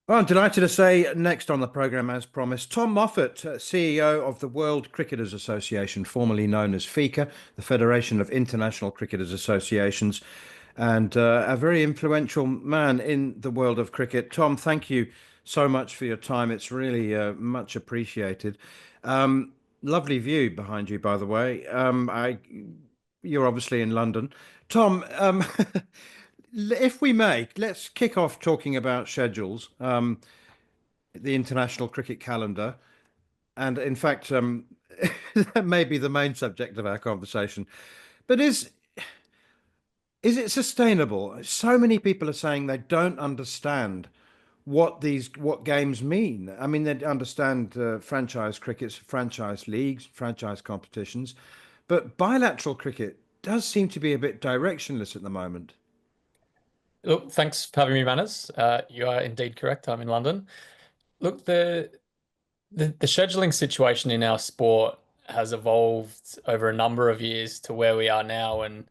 Well, I'm delighted to say next on the programme, as promised, Tom Moffat, CEO of the World Cricketers Association, formerly known as FICA, the Federation of International Cricketers Associations, and a very influential man in the world of cricket. Tom, thank you so much for your time. It's really much appreciated. Um, Lovely view behind you, by the way. You're obviously in London. Tom, if we may, let's kick off talking about schedules, the international cricket calendar, and in fact, that may be the main subject of our conversation. But is it sustainable? So many people are saying they don't understand what games mean. I mean, they understand franchise crickets, franchise leagues, franchise competitions, but bilateral cricket does seem to be a bit directionless at the moment. Look, thanks for having me, Manners. You are indeed correct. I'm in London. Look, the scheduling situation in our sport has evolved over a number of years to where we are now, and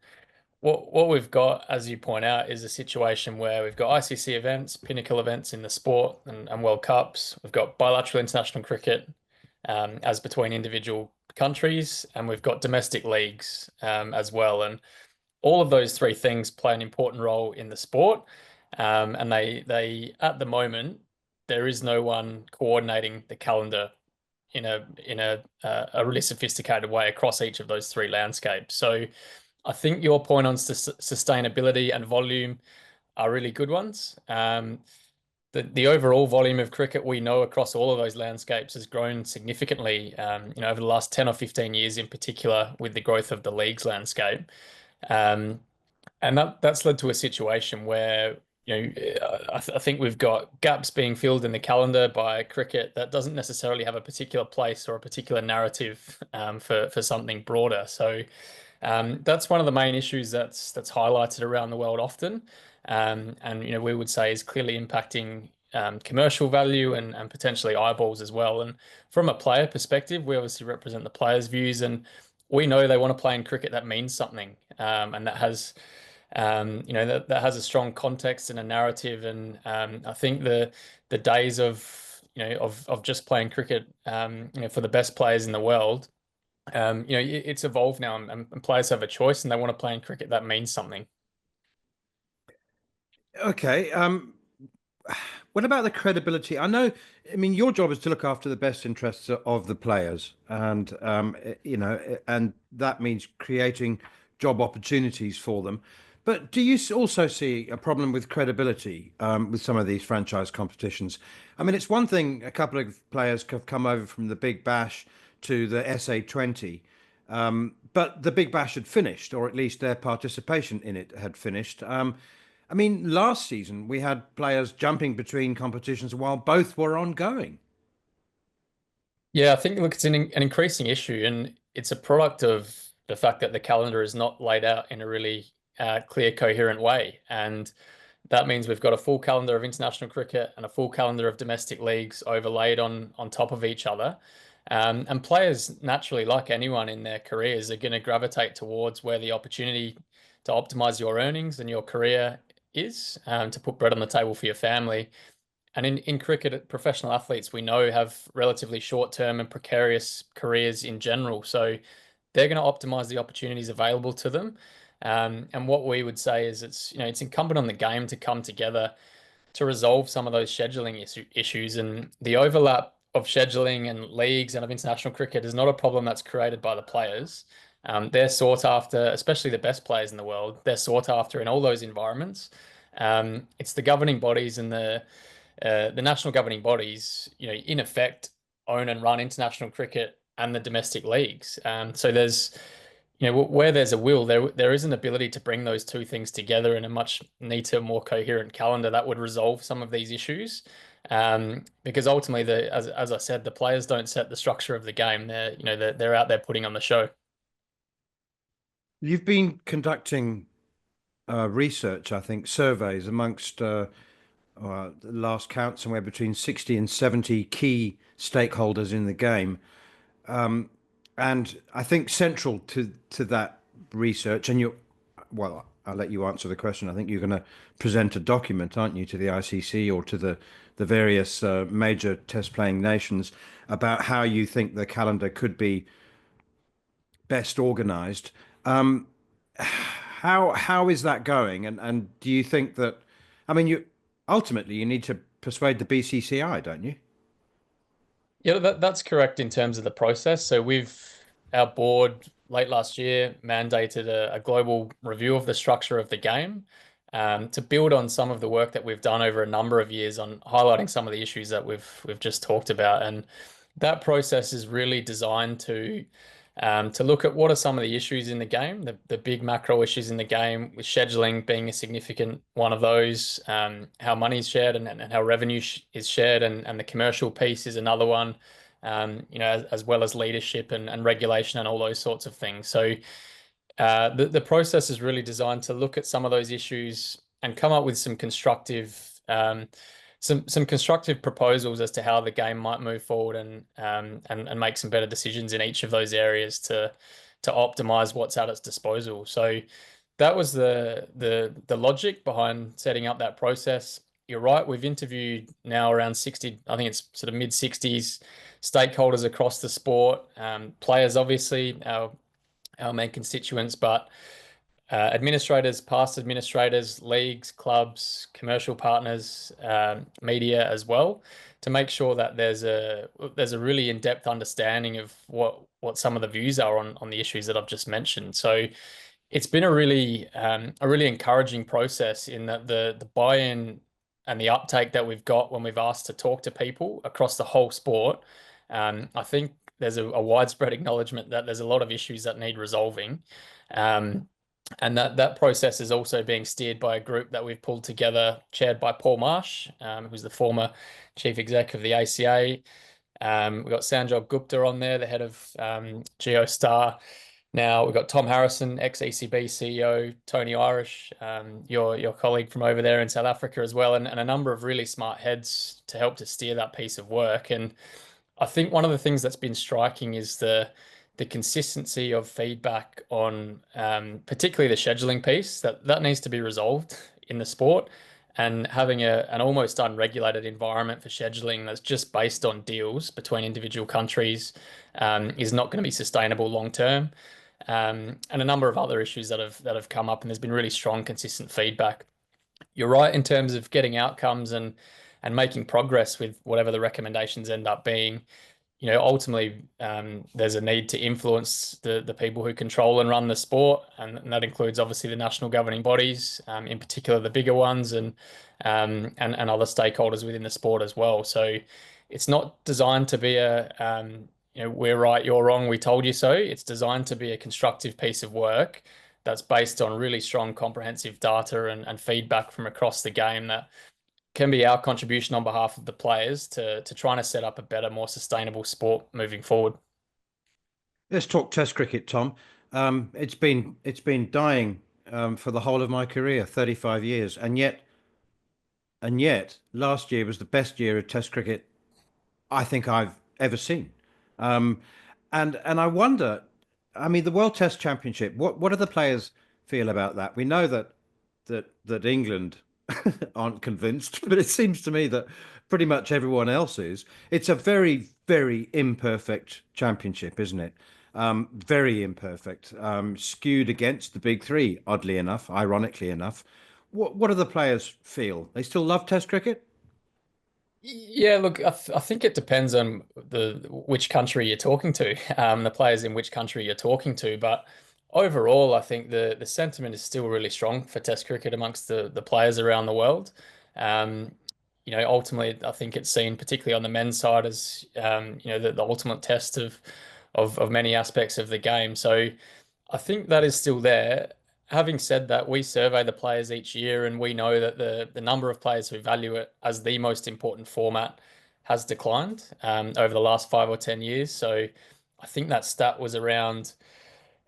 what we've got, as you point out, is a situation where we've got ICC events, pinnacle events in the sport, and World Cups. We've got bilateral international cricket, as between individual countries, and we've got domestic leagues, as well. And all of those three things play an important role in the sport. And they at the moment there is no one coordinating the calendar in a really sophisticated way across each of those three landscapes. So I think your point on sustainability and volume are really good ones. The overall volume of cricket we know across all of those landscapes has grown significantly, over the last 10 or 15 years in particular with the growth of the leagues landscape. Um, and that's led to a situation where, I think we've got gaps being filled in the calendar by cricket that doesn't necessarily have a particular place or a particular narrative, for something broader. So that's one of the main issues that's highlighted around the world often, and we would say is clearly impacting commercial value and potentially eyeballs as well. And from a player perspective, we obviously represent the players' views, and we know they want to play in cricket that means something, and that has that has a strong context and a narrative. And I think the days of just playing cricket, for the best players in the world, it's evolved now, and players have a choice, and they want to play in cricket that means something. Okay. What about the credibility? I mean, your job is to look after the best interests of the players, and and that means creating job opportunities for them. But do you also see a problem with credibility with some of these franchise competitions? I mean, it's one thing a couple of players have come over from the Big Bash to the SA20, but the Big Bash had finished, or at least their participation in it had finished. I mean, last season we had players jumping between competitions while both were ongoing. Yeah, I think, look, it's an increasing issue, and it's a product of the fact that the calendar is not laid out in a really clear, coherent way. And that means we've got a full calendar of international cricket and a full calendar of domestic leagues overlaid on top of each other. And players naturally, like anyone in their careers, are going to gravitate towards where the opportunity to optimize your earnings and your career is, to put bread on the table for your family. And in cricket, professional athletes we know have relatively short-term and precarious careers in general. So they're going to optimize the opportunities available to them. And what we would say is it's incumbent on the game to come together to resolve some of those scheduling issues. And the overlap of scheduling and leagues and of international cricket is not a problem that's created by the players. They're sought after, especially the best players in the world. They're sought after in all those environments. It's the governing bodies and the national governing bodies, in effect, own and run international cricket and the domestic leagues. So where there's a will, there is an ability to bring those two things together in a much neater, more coherent calendar that would resolve some of these issues. Because ultimately, as I said, the players don't set the structure of the game. They're out there putting on the show. You've been conducting research, I think, surveys amongst the last count somewhere between 60 and 70 key stakeholders in the game. And I think central to that research, and you, well, I'll let you answer the question. I think you're going to present a document, aren't you, to the ICC or to the various major test playing nations about how you think the calendar could be best organized. Um, how is that going? And do you think that, I mean, you ultimately you need to persuade the BCCI, don't you? Yeah, that's correct in terms of the process. So our board late last year mandated a global review of the structure of the game, to build on some of the work that we've done over a number of years on highlighting some of the issues that we've just talked about. And that process is really designed to look at what are some of the issues in the game, the big macro issues in the game, with scheduling being a significant one of those, how money is shared and how revenue is shared, and the commercial piece is another one, as well as leadership and regulation and all those sorts of things. So the process is really designed to look at some of those issues and come up with some constructive proposals as to how the game might move forward, and make some better decisions in each of those areas to optimize what's at its disposal. So that was the logic behind setting up that process. You're right, we've interviewed now around 60, I think it's sort of mid 60s stakeholders across the sport, players, obviously, our main constituents, but administrators, past administrators, leagues, clubs, commercial partners, media as well, to make sure that there's a really in-depth understanding of what some of the views are on the issues that I've just mentioned. So it's been a really encouraging process in that the buy-in and the uptake that we've got when we've asked to talk to people across the whole sport. I think there's a widespread acknowledgement that there's a lot of issues that need resolving. And that process is also being steered by a group that we've pulled together, chaired by Paul Marsh, who's the former chief exec of the ACA. We've got Sanjog Gupta on there, the head of GeoStar. Now we've got Tom Harrison, ex-ECB CEO, Tony Irish, your colleague from over there in South Africa as well, and a number of really smart heads to help to steer that piece of work. And I think one of the things that's been striking is the consistency of feedback on, particularly the scheduling piece, that needs to be resolved in the sport, and having an almost unregulated environment for scheduling that's just based on deals between individual countries, is not going to be sustainable long term. And a number of other issues that have come up, and there's been really strong, consistent feedback. You're right in terms of getting outcomes and making progress with whatever the recommendations end up being. Ultimately, there's a need to influence the people who control and run the sport, and that includes obviously the national governing bodies, in particular the bigger ones, and other stakeholders within the sport as well. So it's not designed to be we're right, you're wrong, we told you so. It's designed to be a constructive piece of work that's based on really strong, comprehensive data and feedback from across the game that can be our contribution on behalf of the players to trying to set up a better, more sustainable sport moving forward. Let's talk Test cricket, Tom. It's been dying for the whole of my career, 35 years, and yet last year was the best year of Test cricket I think I've ever seen. Um, and I wonder, I mean, the World Test Championship. What do the players feel about that? We know that England aren't convinced, but it seems to me that pretty much everyone else is. It's a very, very imperfect championship, isn't it? Very imperfect, skewed against the big three, oddly enough, ironically enough. What do the players feel? They still love Test cricket? Yeah, look, I think it depends on which country you're talking to, the players in which country you're talking to. But overall, I think the sentiment is still really strong for Test cricket amongst the players around the world. Um, Ultimately, I think it's seen, particularly on the men's side, as the ultimate test of many aspects of the game. So I think that is still there. Having said that, we survey the players each year, and we know that the number of players who value it as the most important format has declined, over the last 5 or 10 years. So I think that stat was around,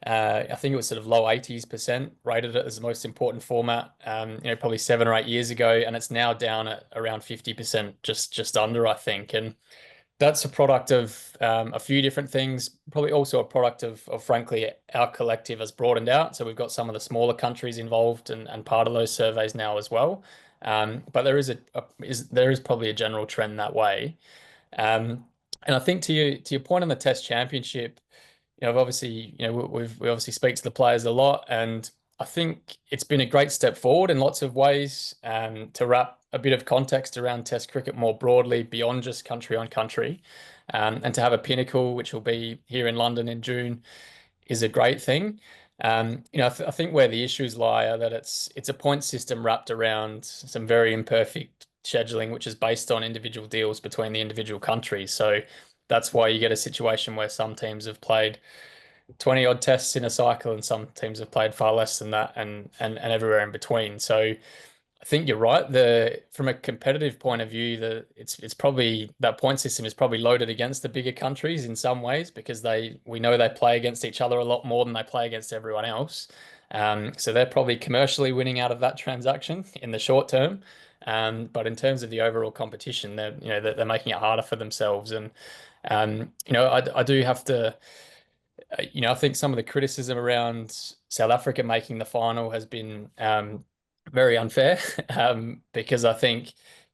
I think it was sort of low 80s% rated it as the most important format, probably 7 or 8 years ago, and it's now down at around 50%, just under, I think. And That's a product of a few different things, probably also a product of frankly, our collective has broadened out. So we've got some of the smaller countries involved and part of those surveys now as well. But there is there is probably a general trend that way. And I think to your point on the Test Championship, obviously, we obviously speak to the players a lot, and I think it's been a great step forward in lots of ways, to wrap a bit of context around Test cricket more broadly beyond just country on country, and to have a pinnacle, which will be here in London in June, is a great thing. I think where the issues lie are that it's a point system wrapped around some very imperfect scheduling, which is based on individual deals between the individual countries. So that's why you get a situation where some teams have played 20 odd tests in a cycle and some teams have played far less than that, and everywhere in between. So I think you're right. From a competitive point of view, it's probably that point system is probably loaded against the bigger countries in some ways because we know they play against each other a lot more than they play against everyone else. So they're probably commercially winning out of that transaction in the short term. But in terms of the overall competition, they're making it harder for themselves. And I do have to. I think some of the criticism around South Africa making the final has been very unfair, because I think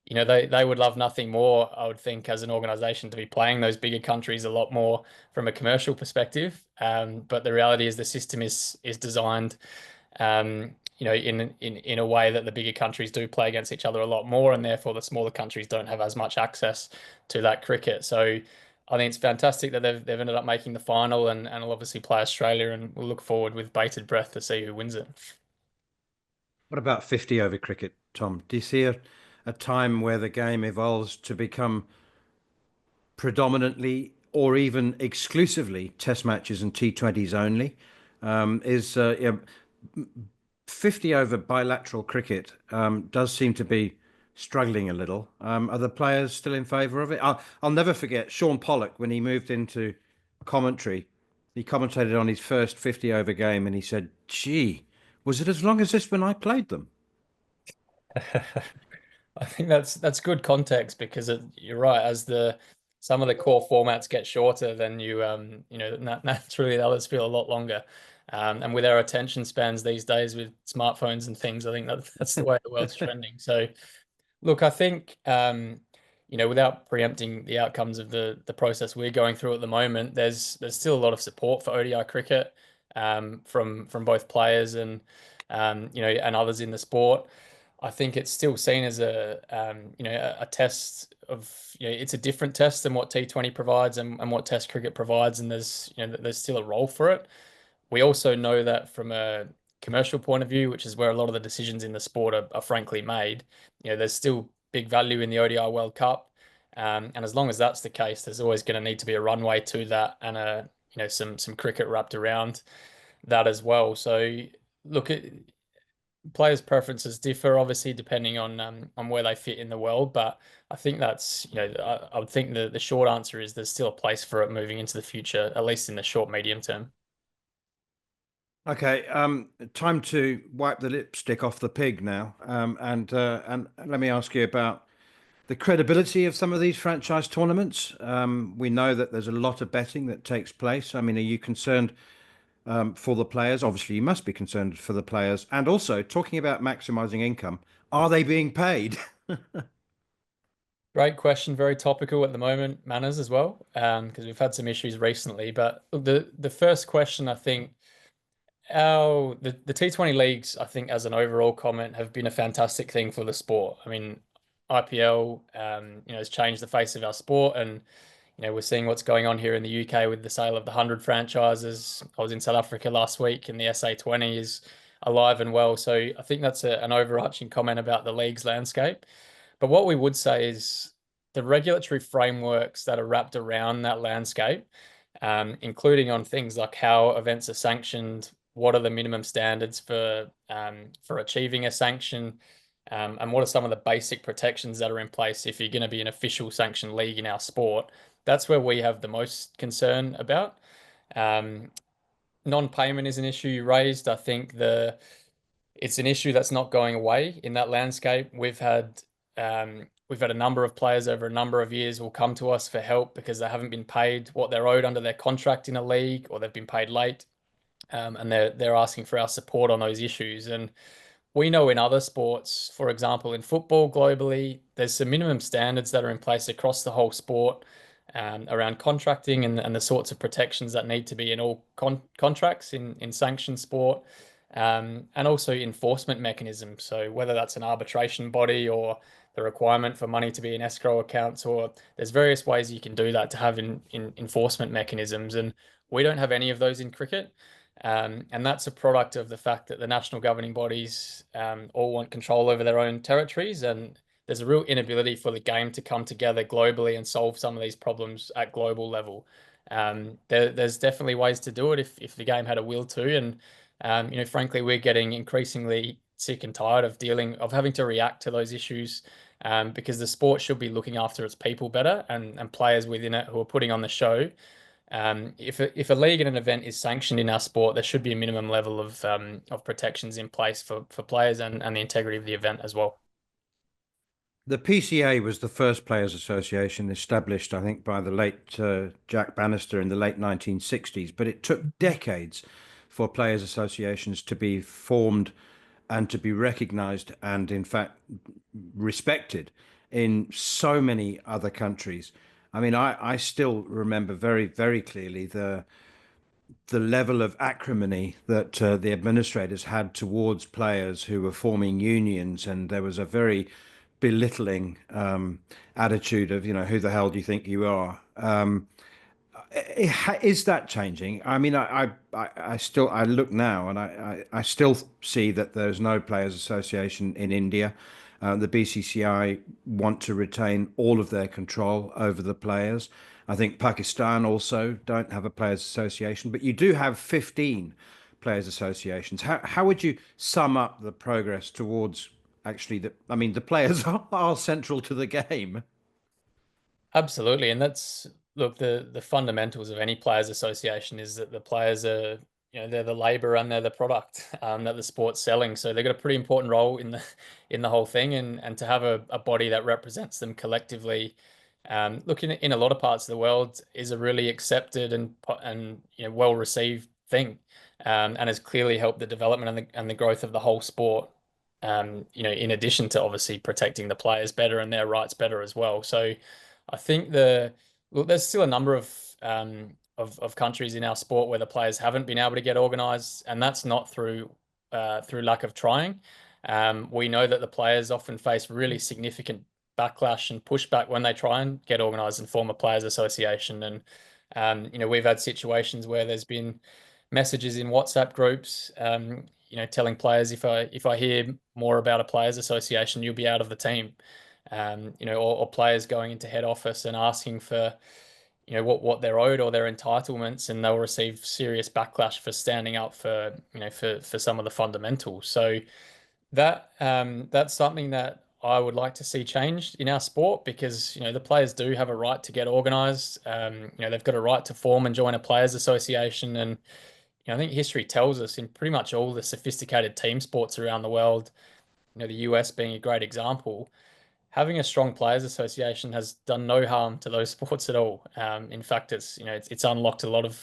they would love nothing more, I would think, as an organization to be playing those bigger countries a lot more from a commercial perspective. But the reality is the system is designed in a way that the bigger countries do play against each other a lot more, and therefore the smaller countries don't have as much access to that cricket. So I think it's fantastic that they've ended up making the final, and will obviously play Australia, and we'll look forward with bated breath to see who wins it. What about 50 over cricket, Tom? Do you see a time where the game evolves to become predominantly or even exclusively test matches and T20s only? Is 50 over bilateral cricket does seem to be struggling a little. Are the players still in favour of it? I'll never forget Sean Pollock when he moved into commentary. He commentated on his first 50 over game and he said, "Gee, was it as long as this when I played them?" I think that's good context because you're right. As the some of the core formats get shorter, then naturally the others feel a lot longer. And with our attention spans these days with smartphones and things, I think that's the way the world's trending. So look, I think without preempting the outcomes of the process we're going through at the moment, there's still a lot of support for ODI cricket, from both players and others in the sport. I think it's still seen as a test of, it's a different test than what T20 provides and what Test cricket provides, and there's still a role for it. We also know that from a commercial point of view, which is where a lot of the decisions in the sport are frankly made, there's still big value in the ODI World Cup. And as long as that's the case, there's always going to need to be a runway to that and some cricket wrapped around that as well. So look, players' preferences differ obviously depending on where they fit in the world, but I think that's I would think the short answer is there's still a place for it moving into the future, at least in the short medium term. Okay, time to wipe the lipstick off the pig now. And let me ask you about the credibility of some of these franchise tournaments. We know that there's a lot of betting that takes place. I mean, are you concerned for the players? Obviously, you must be concerned for the players. And also, talking about maximizing income, are they being paid? Great question, very topical at the moment, Manners as well, because we've had some issues recently. But the first question, I think, the T20 leagues, I think, as an overall comment, have been a fantastic thing for the sport. I mean, IPL, has changed the face of our sport, and we're seeing what's going on here in the UK with the sale of the 100 franchises. I was in South Africa last week, and the SA20 is alive and well. So I think that's an overarching comment about the league's landscape. But what we would say is the regulatory frameworks that are wrapped around that landscape, including on things like how events are sanctioned, what are the minimum standards for achieving a sanction, and what are some of the basic protections that are in place if you're going to be an official sanctioned league in our sport. That's where we have the most concern about. Um, Non-payment is an issue you raised. I think it's an issue that's not going away in that landscape. we've had a number of players over a number of years will come to us for help because they haven't been paid what they're owed under their contract in a league, or they've been paid late, and they're asking for our support on those issues. And we know in other sports, for example, in football globally, there's some minimum standards that are in place across the whole sport, around contracting and the sorts of protections that need to be in all contracts in sanctioned sport, and also enforcement mechanisms. So whether that's an arbitration body or the requirement for money to be in escrow accounts, or there's various ways you can do that to have in enforcement mechanisms. And we don't have any of those in cricket. And that's a product of the fact that the national governing bodies all want control over their own territories. And there's a real inability for the game to come together globally and solve some of these problems at global level. There's definitely ways to do it if the game had a will to. And, frankly, we're getting increasingly sick and tired of having to react to those issues, because the sport should be looking after its people better, and players within it who are putting on the show. If a league and an event is sanctioned in our sport, there should be a minimum level of protections in place for players and the integrity of the event as well. The PCA was the first players' association established, I think, by the late Jack Bannister in the late 1960s, but it took decades for players' associations to be formed and to be recognized and, in fact, respected in so many other countries. I mean, I still remember very, very clearly the level of acrimony that the administrators had towards players who were forming unions, and there was a very belittling attitude of, who the hell do you think you are? Is that changing? I mean, I look now and I still see that there's no players association in India. The BCCI want to retain all of their control over the players. I think Pakistan also don't have a players association, but you do have 15 players associations. How would you sum up the progress towards actually the players are central to the game? Absolutely, and that's look, the fundamentals of any players association is that the players are, they're the labor and they're the product that the sport's selling. So they've got a pretty important role in the whole thing, and to have a body that represents them collectively, look, in a lot of parts of the world, is a really accepted and well received thing, and has clearly helped the development and the growth of the whole sport. In addition to obviously protecting the players better and their rights better as well. So I think there's still a number of countries in our sport where the players haven't been able to get organised, and that's not through lack of trying. We know that the players often face really significant backlash and pushback when they try and get organised and form a players association. And we've had situations where there's been messages in WhatsApp groups, telling players, if I hear more about a players association, you'll be out of the team. Or players going into head office and asking for, what they're owed or their entitlements, and they'll receive serious backlash for standing up for some of the fundamentals. So that's something that I would like to see changed in our sport, because the players do have a right to get organised. They've got a right to form and join a players association, and I think history tells us in pretty much all the sophisticated team sports around the world, the US being a great example, having a strong players association has done no harm to those sports at all. In fact, it's unlocked a lot of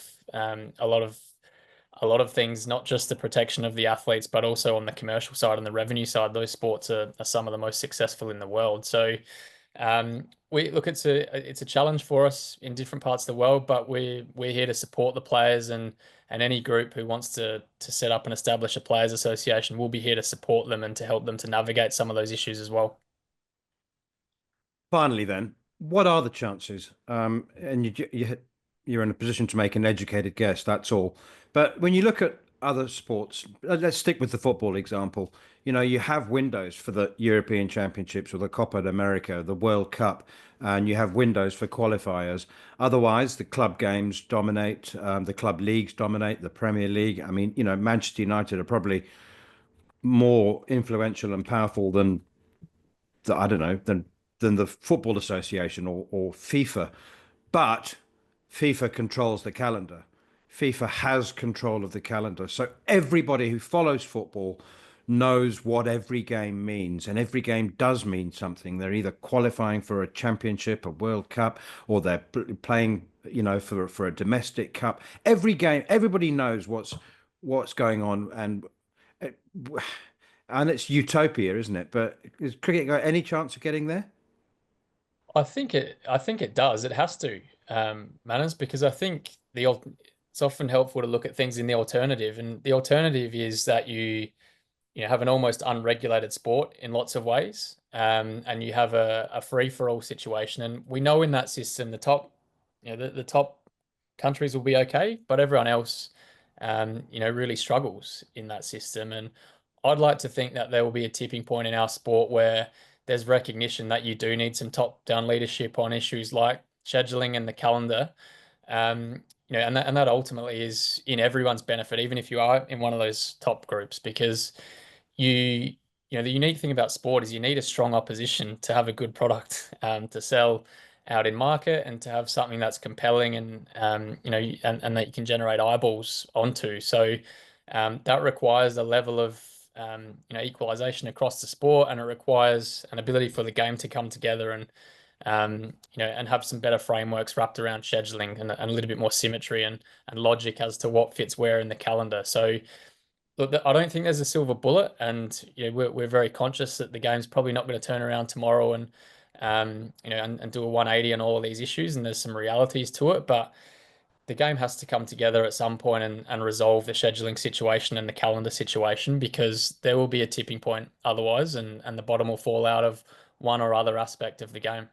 things, not just the protection of the athletes, but also on the commercial side and the revenue side. Those sports are some of the most successful in the world. So we look, it's a challenge for us in different parts of the world, but we're here to support the players, and any group who wants to set up and establish a players association, we'll be here to support them and to help them to navigate some of those issues as well. Finally, then, what are the chances? And you're in a position to make an educated guess. That's all. But when you look at other sports, let's stick with the football example. You have windows for the European Championships or the Copa America, the World Cup, and you have windows for qualifiers. Otherwise, the club games dominate, the club leagues dominate, the Premier League. I mean, Manchester United are probably more influential and powerful than I don't know, than the Football Association or FIFA. But FIFA controls the calendar. FIFA has control of the calendar. So everybody who follows football knows what every game means, and every game does mean something. They're either qualifying for a championship, a World Cup, or they're playing, for a domestic cup. Every game, everybody knows what's going on, and it's utopia, isn't it? But is cricket got any chance of getting there? I think it does. It has to, Manners, because I think it's often helpful to look at things in the alternative, and the alternative is that you have an almost unregulated sport in lots of ways, and you have a free for all situation. And we know in that system, the top countries will be okay, but everyone else, really struggles in that system. And I'd like to think that there will be a tipping point in our sport where there's recognition that you do need some top-down leadership on issues like scheduling and the calendar. And that ultimately is in everyone's benefit, even if you are in one of those top groups, because you the unique thing about sport is you need a strong opposition to have a good product to sell out in market, and to have something that's compelling, and that you can generate eyeballs onto. So that requires a level of equalization across the sport, and it requires an ability for the game to come together and have some better frameworks wrapped around scheduling, and a little bit more symmetry and logic as to what fits where in the calendar. So look, I don't think there's a silver bullet, and we're very conscious that the game's probably not going to turn around tomorrow and do a 180 on all of these issues, and there's some realities to it. But the game has to come together at some point and resolve the scheduling situation and the calendar situation, because there will be a tipping point otherwise, and the bottom will fall out of one or other aspect of the game.